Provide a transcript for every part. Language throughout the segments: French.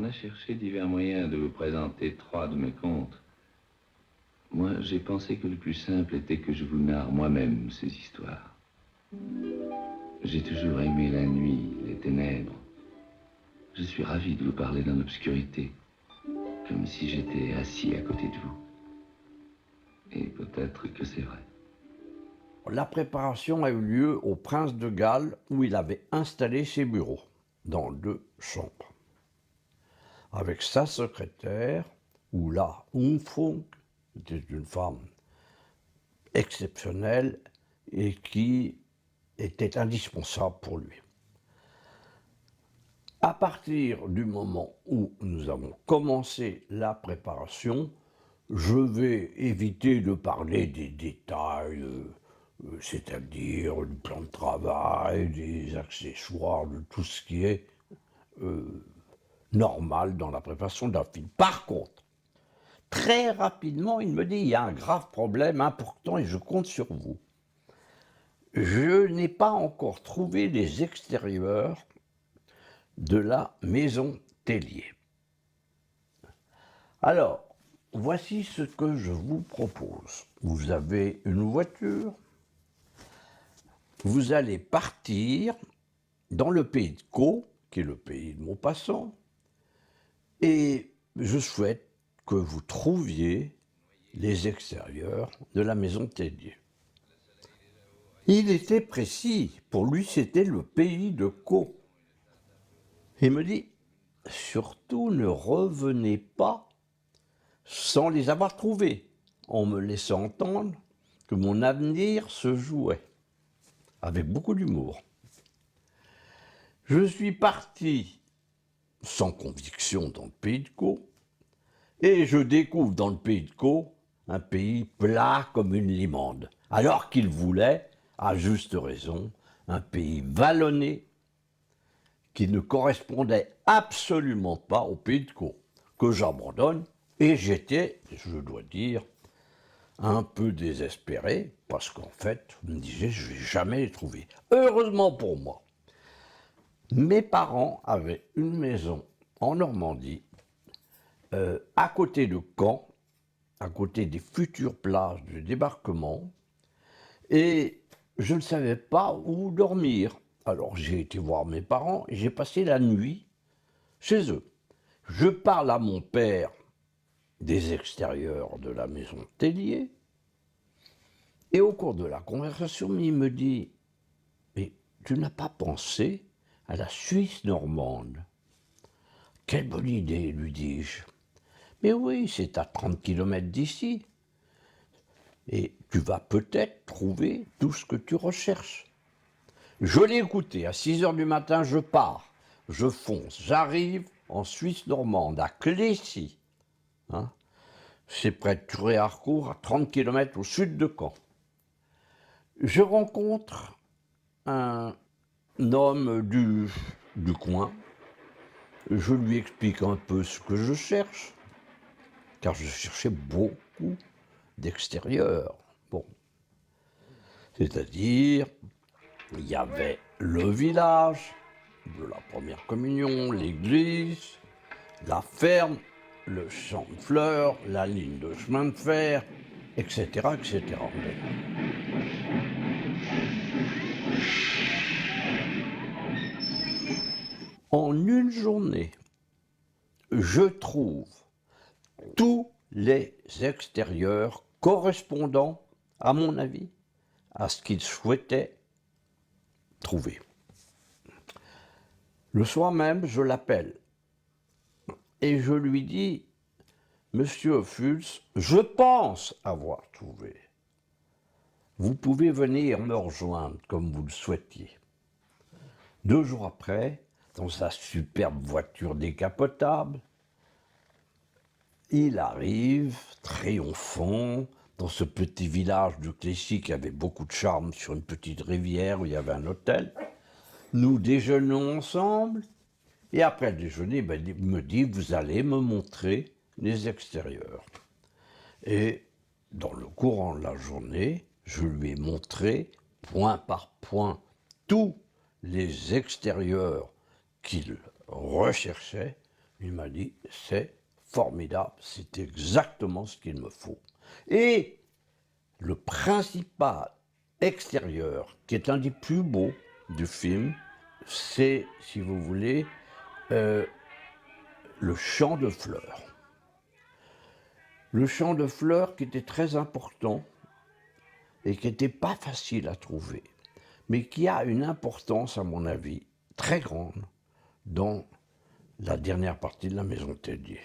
a cherché divers moyens de vous présenter 3 de mes contes. Moi, j'ai pensé que le plus simple était que je vous narre moi-même ces histoires. J'ai toujours aimé la nuit, les ténèbres. Je suis ravi de vous parler dans l'obscurité, comme si j'étais assis à côté de vous. Et peut-être que c'est vrai. La préparation a eu lieu au Prince de Galles, où il avait installé ses bureaux, dans 2 chambres. Avec sa secrétaire, Ulla Unfunk, était une femme exceptionnelle et qui était indispensable pour lui. À partir du moment où nous avons commencé la préparation, je vais éviter de parler des détails, c'est-à-dire du plan de travail, des accessoires, de tout ce qui est normal dans la préparation d'un film. Par contre, très rapidement, il me dit, il y a un grave problème important et je compte sur vous. Je n'ai pas encore trouvé les extérieurs de la maison Tellier. Alors, voici ce que je vous propose. Vous avez une voiture, vous allez partir dans le pays de Caux, qui est le pays de Maupassant, et je souhaite que vous trouviez les extérieurs de la maison Tellier. Il était précis, pour lui c'était le pays de Caux. Il me dit, surtout ne revenez pas sans les avoir trouvés, en me laissant entendre que mon avenir se jouait, avec beaucoup d'humour. Je suis parti sans conviction dans le pays de Caux, et je découvre dans le pays de Caux un pays plat comme une limande, alors qu'il voulait, à juste raison, un pays vallonné qui ne correspondait absolument pas au pays de Caux, que j'abandonne, et j'étais, je dois dire, un peu désespéré, parce qu'en fait, je me disais, je ne vais jamais les trouver. Heureusement pour moi, mes parents avaient une maison en Normandie, à côté de Caen, à côté des futures plages de débarquement, et je ne savais pas où dormir. Alors j'ai été voir mes parents et j'ai passé la nuit chez eux. Je parle à mon père des extérieurs de la maison Tellier, et au cours de la conversation, il me dit « Mais tu n'as pas pensé à la Suisse normande ?»« Quelle bonne idée, lui dis-je. »« Mais oui, c'est à 30 km d'ici. Et tu vas peut-être trouver tout ce que tu recherches. » Je l'ai écouté, à 6 heures du matin, je pars, je fonce, j'arrive en Suisse normande, à Clécy. Hein, c'est près de Turé-Harcourt, à 30 km au sud de Caen. Je rencontre un homme du coin. Je lui explique un peu ce que je cherche, car je cherchais beaucoup d'extérieur. Bon. C'est-à-dire, il y avait le village de la première communion, l'église, la ferme, le champ de fleurs, la ligne de chemin de fer, etc., etc. En une journée, je trouve tous les extérieurs correspondant, à mon avis, à ce qu'il souhaitait trouver. Le soir même, je l'appelle et je lui dis « Monsieur Ophuls, je pense avoir trouvé. Vous pouvez venir me rejoindre comme vous le souhaitiez. » 2 jours après, dans sa superbe voiture décapotable, il arrive, triomphant, dans ce petit village de Clécy qui avait beaucoup de charme sur une petite rivière où il y avait un hôtel. Nous déjeunons ensemble, et après le déjeuner, il me dit « Vous allez me montrer les extérieurs. » Et dans le courant de la journée, je lui ai montré, point par point, tous les extérieurs qu'il recherchait Il m'a dit, c'est formidable, c'est exactement ce qu'il me faut. Et le principal extérieur, qui est un des plus beaux du film, c'est, si vous voulez, le champ de fleurs. Le champ de fleurs qui était très important et qui n'était pas facile à trouver, mais qui a une importance, à mon avis, très grande dans la dernière partie de la maison Tellier.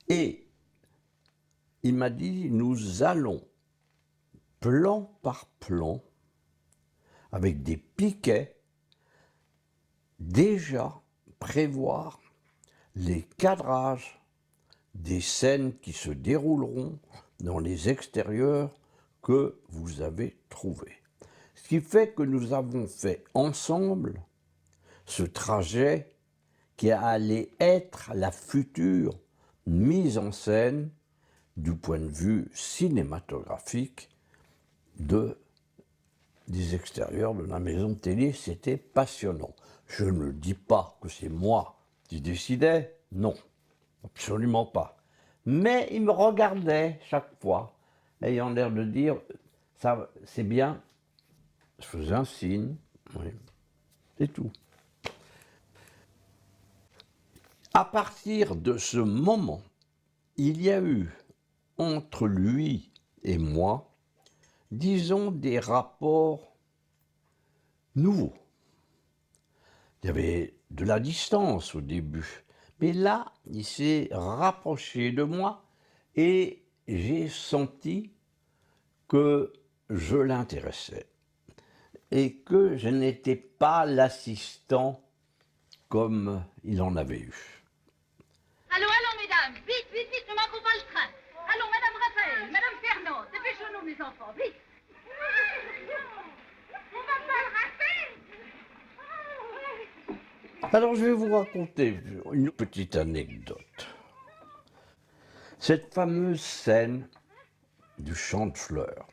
Et il m'a dit, nous allons, plan par plan, avec des piquets, déjà prévoir les cadrages des scènes qui se dérouleront dans les extérieurs que vous avez trouvés. Ce qui fait que nous avons fait ensemble ce trajet qui allait être la future mise en scène du point de vue cinématographique des extérieurs de la maison de Tellier. C'était passionnant. Je ne dis pas que c'est moi qui décidais, non, absolument pas. Mais il me regardait chaque fois, ayant l'air de dire, ça, c'est bien. Je faisais un signe, oui, c'est tout. À partir de ce moment, il y a eu entre lui et moi, disons, des rapports nouveaux. Il y avait de la distance au début, mais là, il s'est rapproché de moi et j'ai senti que je l'intéressais et que je n'étais pas l'assistant comme il en avait eu. Allons, allons, mesdames, vite, vite, vite, ne manquons pas le train. Allons, madame Raphaël, madame Fernand, dépêchons-nous, mes enfants, vite. On va pas le rater. Alors, je vais vous raconter une petite anecdote. Cette fameuse scène du champ de fleurs.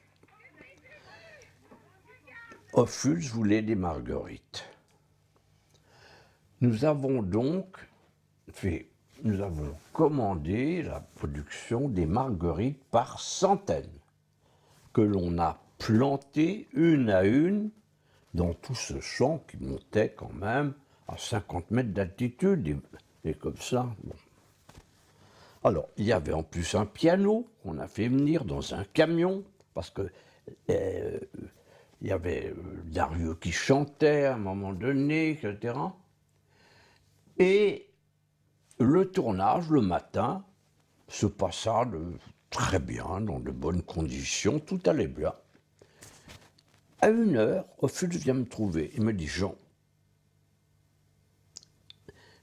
Ophuls voulait des marguerites. Nous avons donc commandé la production des marguerites par centaines, que l'on a plantées une à une dans tout ce champ qui montait quand même à 50 mètres d'altitude, et comme ça. Bon. Alors, il y avait en plus un piano qu'on a fait venir dans un camion, parce que il y avait Darieux qui chantait à un moment donné, etc. Et le tournage, le matin, se passa très bien, dans de bonnes conditions, tout allait bien. À 1h, Ophuls vient me trouver. Il me dit, Jean,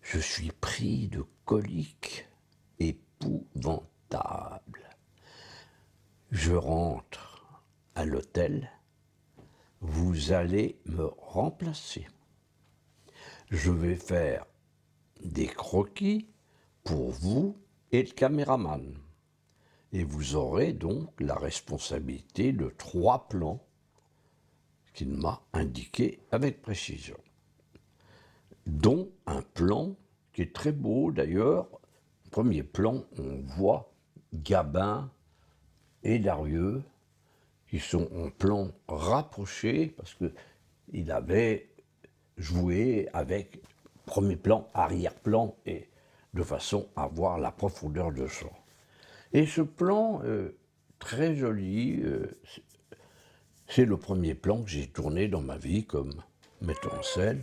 je suis pris de coliques épouvantables. Je rentre à l'hôtel, vous allez me remplacer. Je vais faire des croquis pour vous et le caméraman. Et vous aurez donc la responsabilité de 3 plans qu'il m'a indiqué avec précision. Dont un plan qui est très beau d'ailleurs. Premier plan, on voit Gabin et Darieux qui sont en plan rapproché parce qu'il avait joué avec premier plan, arrière-plan et de façon à voir la profondeur de champ. Et ce plan, très joli, c'est le premier plan que j'ai tourné dans ma vie comme metteur en scène.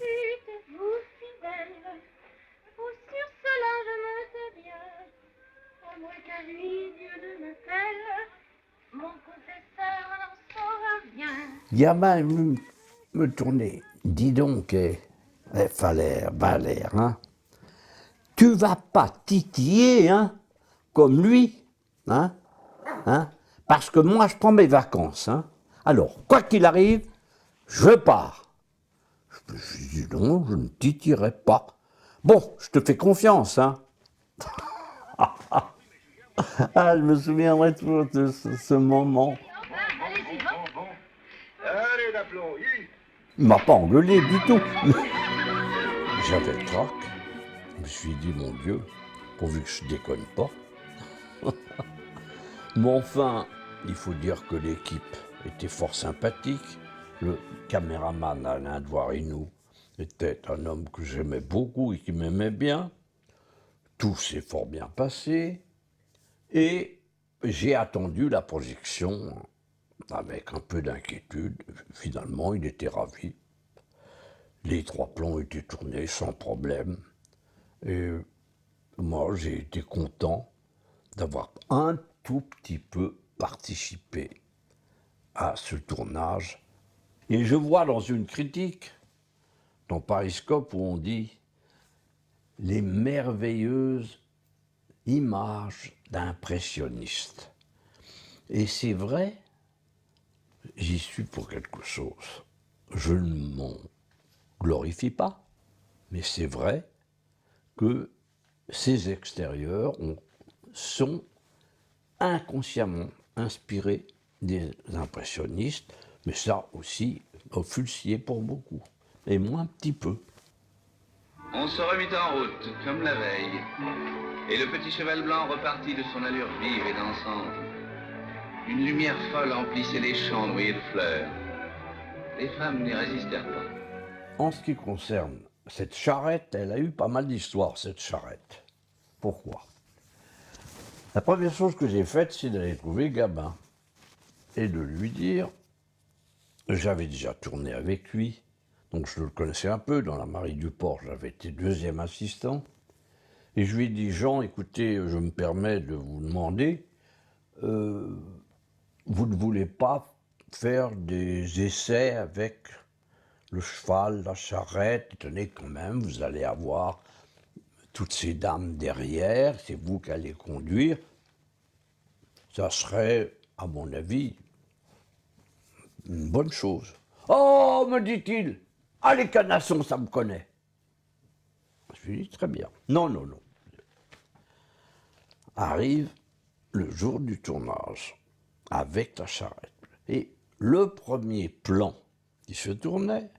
Vous fidèle, vous sur cela je me sais bien, à moins qu'à lui Dieu ne m'appelle, mon confesseur n'en saura rien. Gabin me tournait. Dis donc, Valère, hein, tu vas pas titiller, hein, comme lui, hein, parce que moi je prends mes vacances, hein. Alors, quoi qu'il arrive, je pars. Je dis non, je ne titillerai pas. Bon, je te fais confiance, hein. Ah, je me souviendrai toujours de ce moment. Allez-y, Bon. Allez, l'aplomb, Il m'a pas engueulé du tout. J'avais le trac, me suis dit, mon Dieu, pourvu que je déconne pas. Mais enfin, il faut dire que l'équipe était fort sympathique. Le caméraman Alain Douarinou était un homme que j'aimais beaucoup et qui m'aimait bien. Tout s'est fort bien passé. Et j'ai attendu la projection avec un peu d'inquiétude. Finalement, il était ravi. Les 3 plans étaient tournés sans problème. Et moi, j'ai été content d'avoir un tout petit peu participé à ce tournage. Et je vois dans une critique, dans Pariscope, où on dit « les merveilleuses images d'impressionnistes ». Et c'est vrai, j'y suis pour quelque chose. Je ne m'en glorifie pas, mais c'est vrai que ces extérieurs sont inconsciemment inspirés des impressionnistes, mais ça aussi, offusqué pour beaucoup, et moi un petit peu. On se remit en route, comme la veille, et le petit cheval blanc repartit de son allure vive et dansante. Une lumière folle emplissait les champs noyés de fleurs. Les femmes n'y résistèrent pas. En ce qui concerne cette charrette, elle a eu pas mal d'histoires, cette charrette. Pourquoi? La première chose que j'ai faite, c'est d'aller trouver Gabin et de lui dire, j'avais déjà tourné avec lui, donc je le connaissais un peu, dans La Marie du Port, j'avais été 2e assistant, et je lui ai dit, Jean, écoutez, je me permets de vous demander, vous ne voulez pas faire des essais avec le cheval, la charrette, tenez quand même, vous allez avoir toutes ces dames derrière, c'est vous qui allez conduire, ça serait, à mon avis, une bonne chose. Oh, me dit-il, ah les canassons, ça me connaît. Je lui dis, très bien. Non, non, non. Arrive le jour du tournage, avec la charrette. Et le premier plan qui se tournait,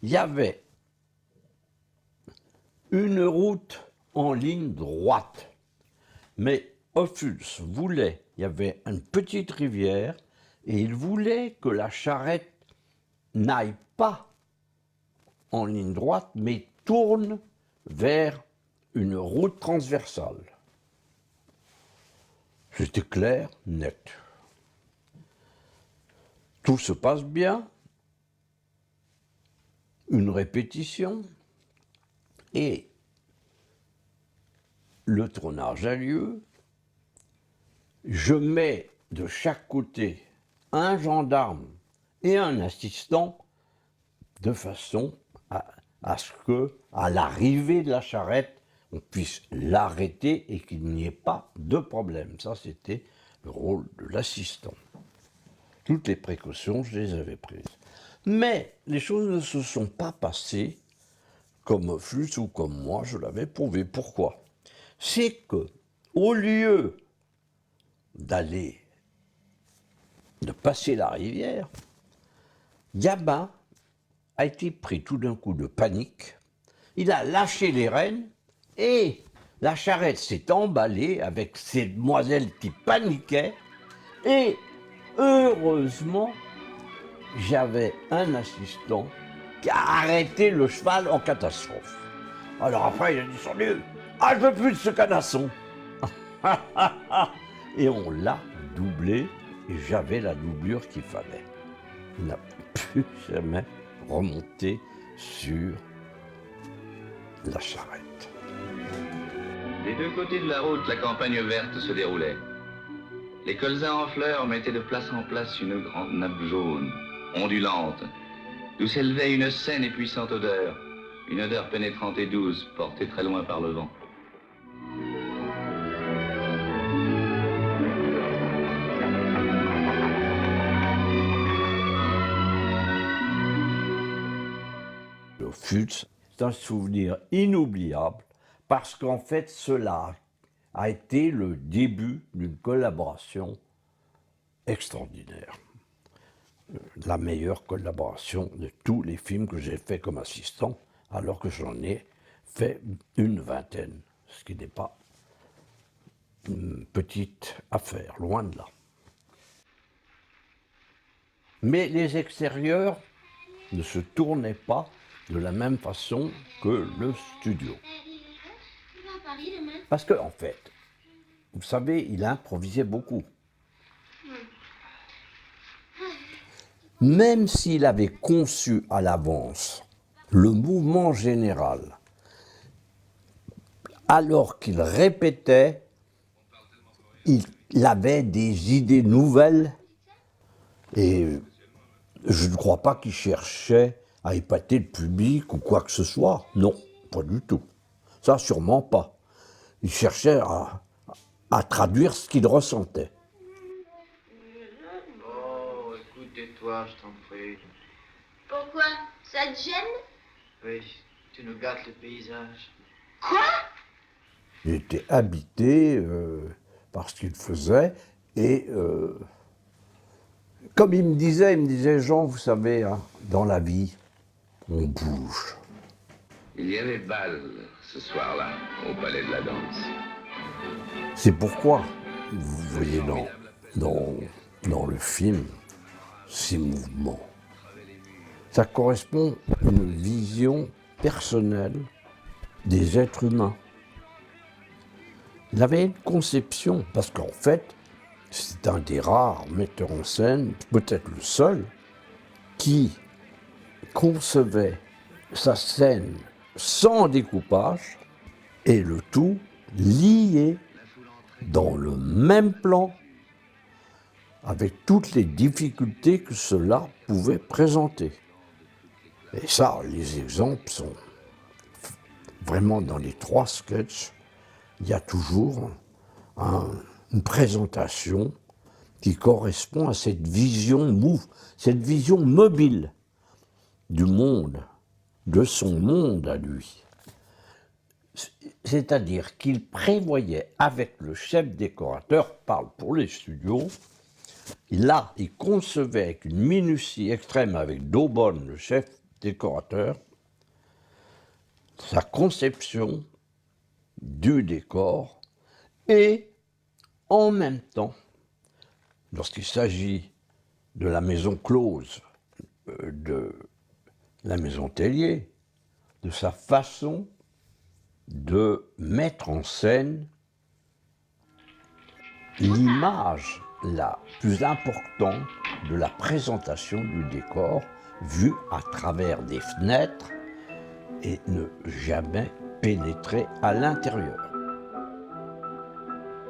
il y avait une route en ligne droite. Mais Ophuls voulait, il y avait une petite rivière, et il voulait que la charrette n'aille pas en ligne droite, mais tourne vers une route transversale. C'était clair, net. Tout se passe bien, une répétition, et le tournage a lieu. Je mets de chaque côté un gendarme et un assistant de façon à ce que, à l'arrivée de la charrette, on puisse l'arrêter et qu'il n'y ait pas de problème. Ça, c'était le rôle de l'assistant. Toutes les précautions, je les avais prises. Mais les choses ne se sont pas passées comme Ophuls ou comme moi, je l'avais prouvé. Pourquoi? C'est que, au lieu de passer la rivière, Gabin a été pris tout d'un coup de panique, il a lâché les rênes et la charrette s'est emballée avec ces demoiselles qui paniquaient et heureusement, j'avais un assistant qui a arrêté le cheval en catastrophe. Alors après, il a descendu, ah, je veux plus de ce canasson. Et on l'a doublé, et j'avais la doublure qu'il fallait. Il n'a plus jamais remonté sur la charrette. Des deux côtés de la route, la campagne verte se déroulait. Les colzas en fleurs mettaient de place en place une grande nappe jaune, ondulante, d'où s'élevait une saine et puissante odeur, une odeur pénétrante et douce, portée très loin par le vent. Ophuls, c'est un souvenir inoubliable parce qu'en fait, cela a été le début d'une collaboration extraordinaire. La meilleure collaboration de tous les films que j'ai fait comme assistant, alors que j'en ai fait une vingtaine, ce qui n'est pas une petite affaire, loin de là. Mais les extérieurs ne se tournaient pas de la même façon que le studio. Parce qu'en fait, vous savez, il improvisait beaucoup. Même s'il avait conçu à l'avance le mouvement général, alors qu'il répétait, il avait des idées nouvelles et je ne crois pas qu'il cherchait à épater le public ou quoi que ce soit. Non, pas du tout. Ça, sûrement pas. Il cherchait à traduire ce qu'il ressentait. Oh, écoute, tais-toi, je t'en prie. Pourquoi? Ça te gêne? Oui, tu nous gâtes le paysage. Quoi? Il était habité par ce qu'il faisait et comme il me disait, Jean, vous savez, hein, dans la vie, on bouge. Il y avait bal ce soir-là, au Palais de la Danse. C'est pourquoi, vous voyez dans le film, ces mouvements. Ça correspond à une vision personnelle des êtres humains. Il avait une conception, parce qu'en fait, c'est un des rares metteurs en scène, peut-être le seul, qui concevait sa scène sans découpage et le tout lié dans le même plan avec toutes les difficultés que cela pouvait présenter. Et ça, les exemples sont vraiment dans les 3 sketchs. Il y a toujours une présentation qui correspond à cette vision mobile du monde, de son monde à lui. C'est-à-dire qu'il prévoyait avec le chef décorateur, parle pour les studios, il concevait avec une minutie extrême avec Daubonne, le chef décorateur, sa conception du décor et en même temps, lorsqu'il s'agit de la maison close, de la maison Tellier, de sa façon de mettre en scène l'image la plus importante de la présentation du décor vue à travers des fenêtres et ne jamais pénétrer à l'intérieur.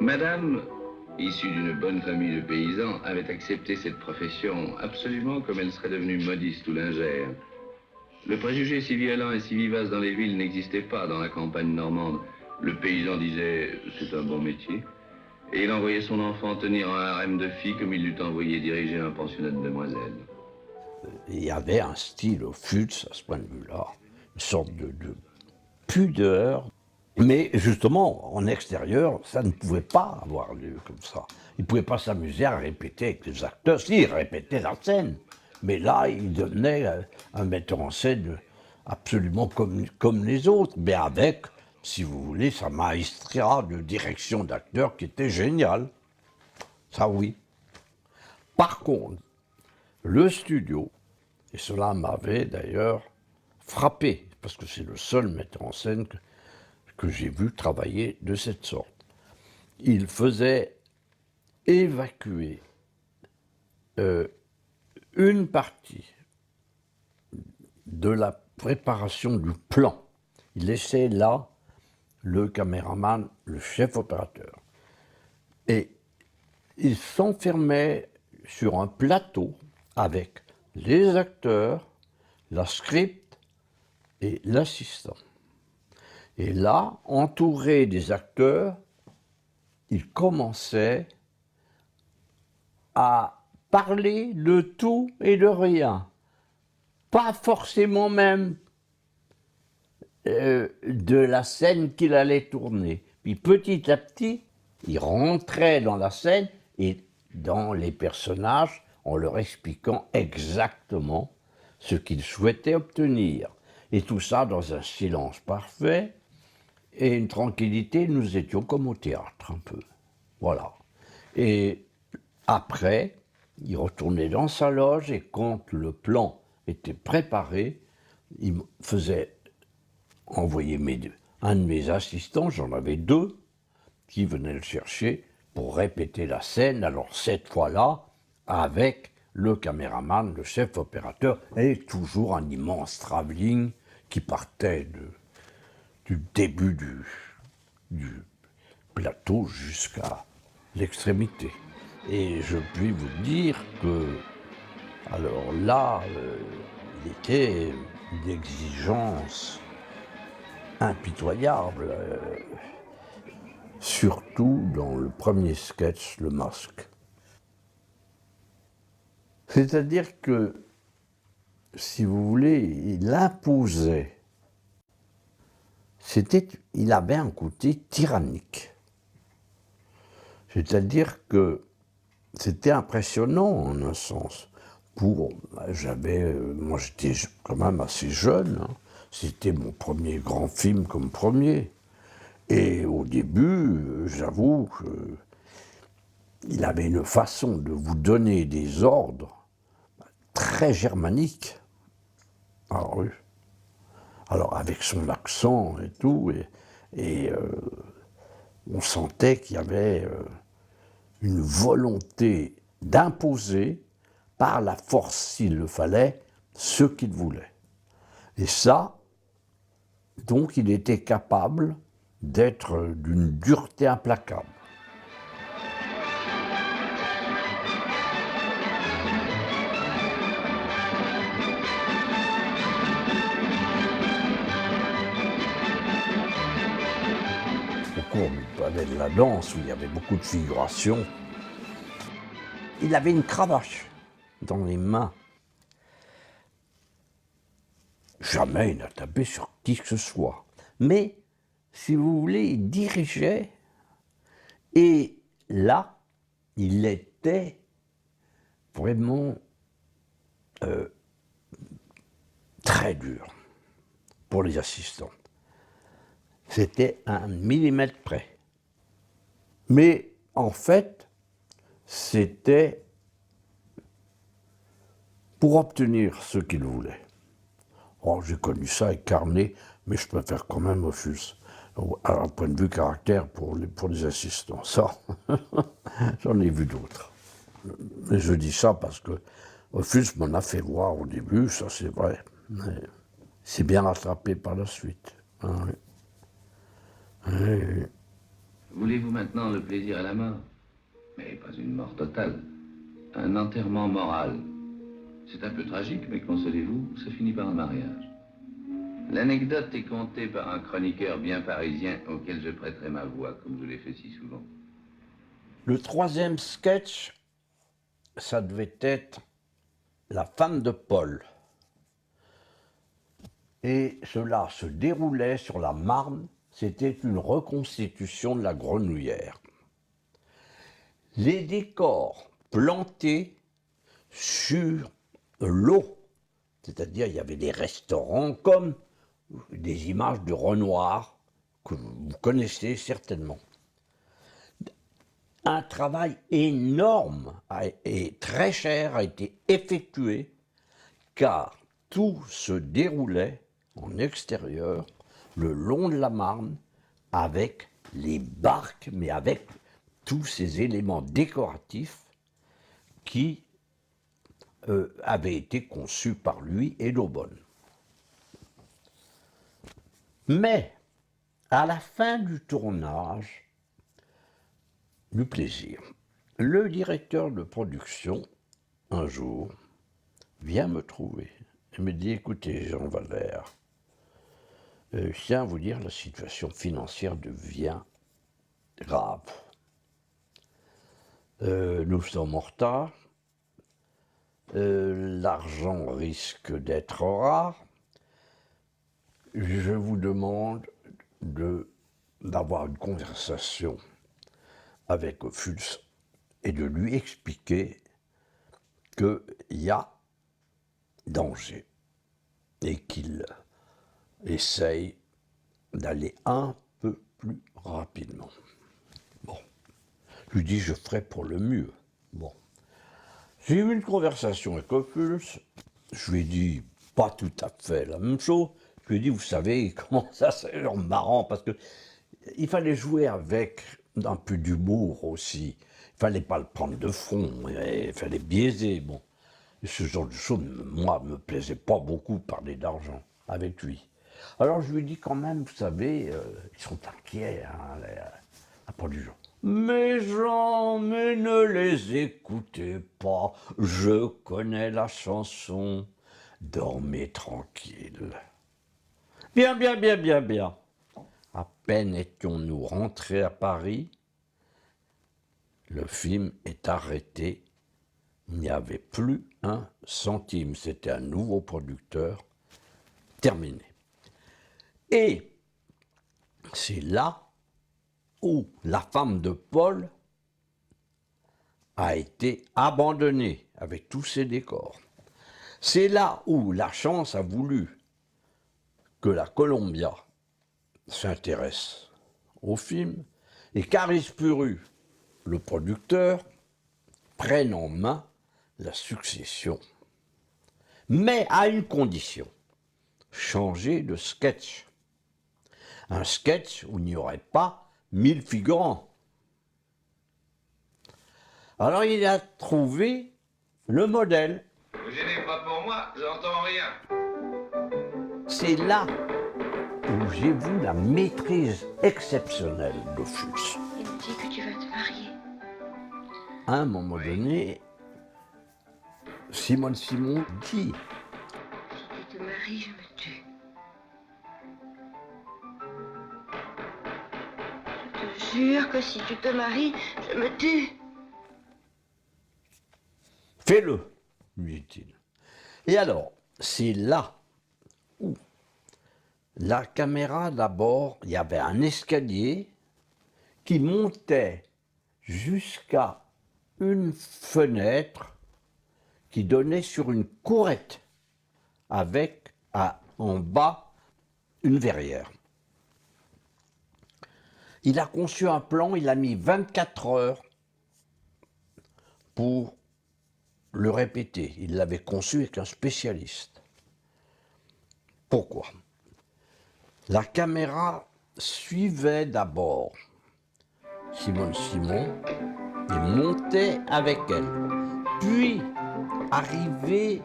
Madame, issue d'une bonne famille de paysans, avait accepté cette profession absolument comme elle serait devenue modiste ou lingère. Le préjugé si violent et si vivace dans les villes n'existait pas dans la campagne normande. Le paysan disait « c'est un bon métier » et il envoyait son enfant tenir un harem de filles comme il l'eût envoyé diriger un pensionnat de demoiselles. Il y avait un style au Futs, à ce point de vue-là, une sorte de pudeur. Mais justement, en extérieur, ça ne pouvait pas avoir lieu comme ça. Il ne pouvait pas s'amuser à répéter avec les acteurs. Si, il répétait la scène. Mais là, il devenait un metteur en scène absolument comme les autres, mais avec, si vous voulez, sa maestria de direction d'acteur qui était géniale. Ça, oui. Par contre, le studio, et cela m'avait d'ailleurs frappé, parce que c'est le seul metteur en scène que j'ai vu travailler de cette sorte. Il faisait évacuer une partie de la préparation du plan. Il laissait là le caméraman, le chef opérateur. Et il s'enfermait sur un plateau avec les acteurs, la script et l'assistant. Et là, entouré des acteurs, il commençait à parler de tout et de rien. Pas forcément même de la scène qu'il allait tourner. Puis petit à petit, il rentrait dans la scène et dans les personnages en leur expliquant exactement ce qu'il souhaitait obtenir. Et tout ça dans un silence parfait et une tranquillité. Nous étions comme au théâtre, un peu. Voilà. Et après, il retournait dans sa loge et quand le plan était préparé, il me faisait envoyer un de mes assistants, j'en avais deux, qui venaient le chercher pour répéter la scène. Alors cette fois-là, avec le caméraman, le chef opérateur, et toujours un immense travelling qui partait du début du plateau jusqu'à l'extrémité. Et je puis vous dire que, alors là, il était une exigence impitoyable, surtout dans le premier sketch, Le Masque. C'est-à-dire que, si vous voulez, il imposait. Il avait un côté tyrannique. C'est-à-dire que c'était impressionnant en un sens. Moi j'étais quand même assez jeune, hein. C'était mon premier grand film comme premier. Et au début, j'avoue qu'il avait une façon de vous donner des ordres très germaniques. Alors avec son accent et tout, on sentait qu'il y avait une volonté d'imposer par la force, s'il le fallait, ce qu'il voulait. Et ça, donc, il était capable d'être d'une dureté implacable. Au cours du Palais de la Danse, où il y avait beaucoup de figuration, il avait une cravache dans les mains. Jamais il n'a tapé sur qui que ce soit. Mais, si vous voulez, il dirigeait. Et là, il était vraiment très dur pour les assistants. C'était un millimètre près. Mais en fait, c'était pour obtenir ce qu'il voulait. Oh, j'ai connu ça avec Carnet, mais je préfère quand même Ophuls. À un point de vue caractère pour les assistants. Ça, j'en ai vu d'autres. Mais je dis ça parce que Ophuls m'en a fait voir au début, ça c'est vrai. Mais c'est bien rattrapé par la suite. Ah, oui. Oui. Voulez-vous maintenant le plaisir à la mort? Mais pas une mort totale. Un enterrement moral. C'est un peu tragique, mais consolez-vous, ça finit par un mariage. L'anecdote est contée par un chroniqueur bien parisien auquel je prêterai ma voix, comme je l'ai fait si souvent. Le troisième sketch, ça devait être la femme de Paul. Et cela se déroulait sur la Marne. C'était une reconstitution de la Grenouillère. Les décors plantés sur l'eau, c'est-à-dire il y avait des restaurants comme des images de Renoir que vous connaissez certainement. Un travail énorme et très cher a été effectué car tout se déroulait en extérieur le long de la Marne avec les barques, mais avec tous ces éléments décoratifs qui avaient été conçus par lui et d'Aubonne. Mais à la fin du tournage du plaisir, le directeur de production, un jour, vient me trouver et me dit « Écoutez, Jean Valère, je tiens à vous dire, la situation financière devient grave. Nous sommes en retard, l'argent risque d'être rare. Je vous demande d'avoir une conversation avec Ophuls et de lui expliquer qu'il y a danger et qu'il essaye d'aller un peu plus rapidement. Bon, je lui dis, je ferai pour le mieux. Bon, j'ai eu une conversation avec Ophuls, je lui ai dit pas tout à fait la même chose. Je lui ai dit, vous savez, comment ça, c'est genre marrant, parce que il fallait jouer avec un peu d'humour aussi. Il fallait pas le prendre de front, il fallait biaiser. Bon, et ce genre de choses, moi, me plaisait pas beaucoup parler d'argent avec lui. Alors je lui ai dit quand même, vous savez, ils sont inquiets, hein, la production. Mes gens, mais ne les écoutez pas, je connais la chanson, dormez tranquille. Bien, bien, bien, bien, bien. À peine étions-nous rentrés à Paris, le film est arrêté. Il n'y avait plus un centime. C'était un nouveau producteur. Terminé. Et c'est là où la femme de Paul a été abandonnée avec tous ses décors. C'est là où la chance a voulu que la Columbia s'intéresse au film et qu'Aris Puru, le producteur, prenne en main la succession. Mais à une condition, changer de sketch. Un sketch où il n'y aurait pas 1000 figurants. Alors il a trouvé le modèle. Vous gênez pas pour moi, j'entends rien. C'est là où j'ai vu la maîtrise exceptionnelle d'Ophuls. Il me dit que tu vas te marier. À un moment donné, Simone Simon dit Si tu te maries, je me tue. Je te jure que si tu te maries, je me tue. « Fais-le », lui dit-il. Et alors, c'est là où la caméra, d'abord, il y avait un escalier qui montait jusqu'à une fenêtre qui donnait sur une courette avec en bas une verrière. Il a conçu un plan, il a mis 24 heures pour le répéter. Il l'avait conçu avec un spécialiste. Pourquoi ? La caméra suivait d'abord Simone Simon et montait avec elle. Puis, arrivée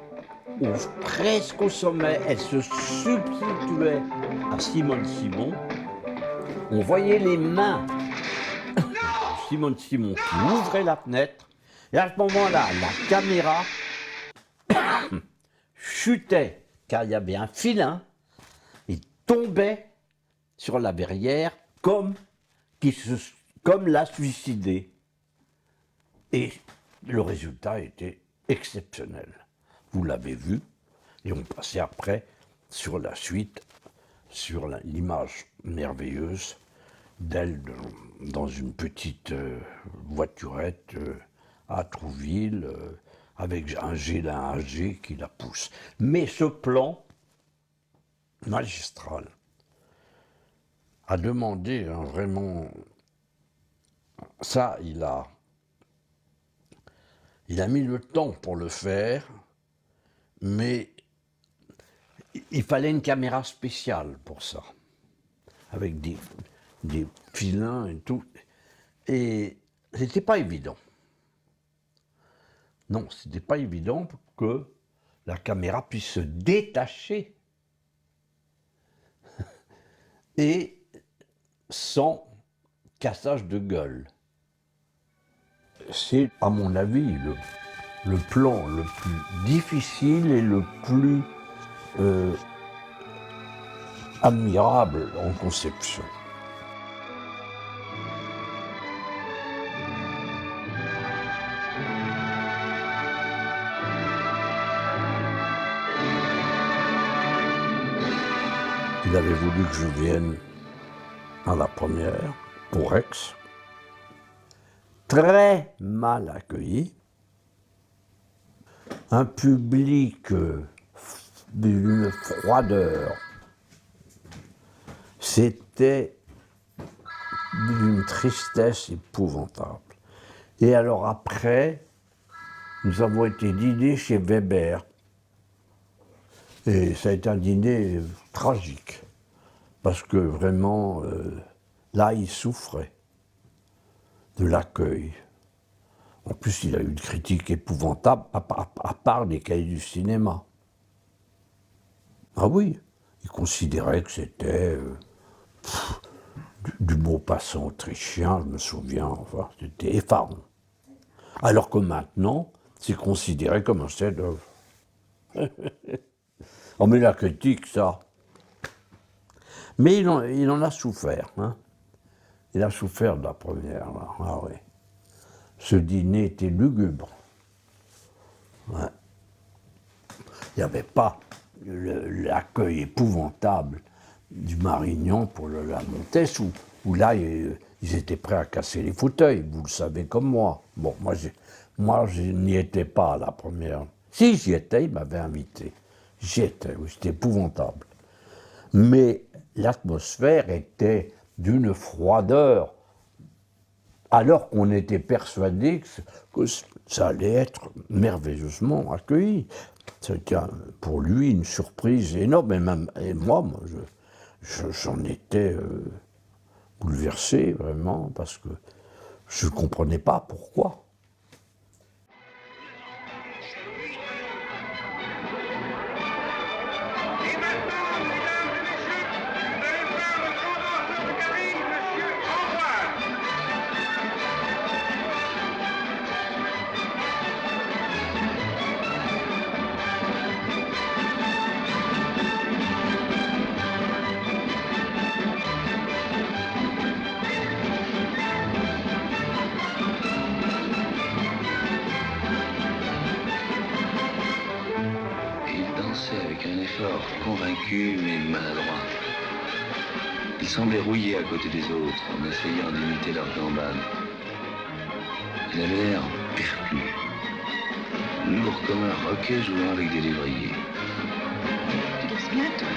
presque au sommet, elle se substituait à Simone Simon. On voyait les mains de Simone Simon qui ouvrait la fenêtre. Et à ce moment-là, la caméra chutait, car il y avait un filin, et tombait sur la verrière comme l'a suicidé. Et le résultat était exceptionnel. Vous l'avez vu, et on passait après sur la suite, sur l'image merveilleuse d'elle dans une petite voiturette à Trouville, avec un Gélin âgé qui la pousse. Mais ce plan magistral a demandé vraiment... Ça, il a mis le temps pour le faire, mais il fallait une caméra spéciale pour ça, avec des filins et tout. Et c'était pas évident. Non, c'était pas évident que la caméra puisse se détacher et sans cassage de gueule. C'est, à mon avis, le plan le plus difficile et le plus admirable en conception. Il avait voulu que je vienne à la première, pour Aix, très mal accueilli, un public d'une froideur C'était d'une tristesse épouvantable. Et alors après, nous avons été dîner chez Weber. Et ça a été un dîner tragique. Parce que vraiment, là, il souffrait de l'accueil. En plus, il a eu une critique épouvantable, à part les cahiers du cinéma. Ah oui, il considérait que c'était du Maupassant autrichien, je me souviens, enfin, c'était effarant. Alors que maintenant, c'est considéré comme un chef-d'œuvre. Oh, mais la critique, ça. Mais il en a souffert, hein. Il a souffert de la première, là. Ah oui. Ce dîner était lugubre. Ouais. Il n'y avait pas l'accueil épouvantable du Marignan pour la Montès, où là, ils étaient prêts à casser les fauteuils, vous le savez comme moi. Bon, moi, je n'y étais pas à la première. Si j'y étais, il m'avait invité. J'y étais, oui, c'était épouvantable. Mais l'atmosphère était d'une froideur, alors qu'on était persuadé que ça allait être merveilleusement accueilli. C'était pour lui une surprise énorme, et moi j'en étais bouleversé vraiment, parce que je ne comprenais pas pourquoi. Et maintenant, mesdames et messieurs, vous allez voir le grand danseur de Paris, monsieur Ambroise. Il dansait avec un effort convaincu mais maladroit. Il semblait rouillé à côté des autres en essayant d'imiter leur gambade. Il avait l'air perclus, lourd comme un roquet jouant avec des lévriers. Tu danses bien, toi.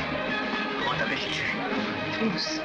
Comment t'appelles-tu? Fous.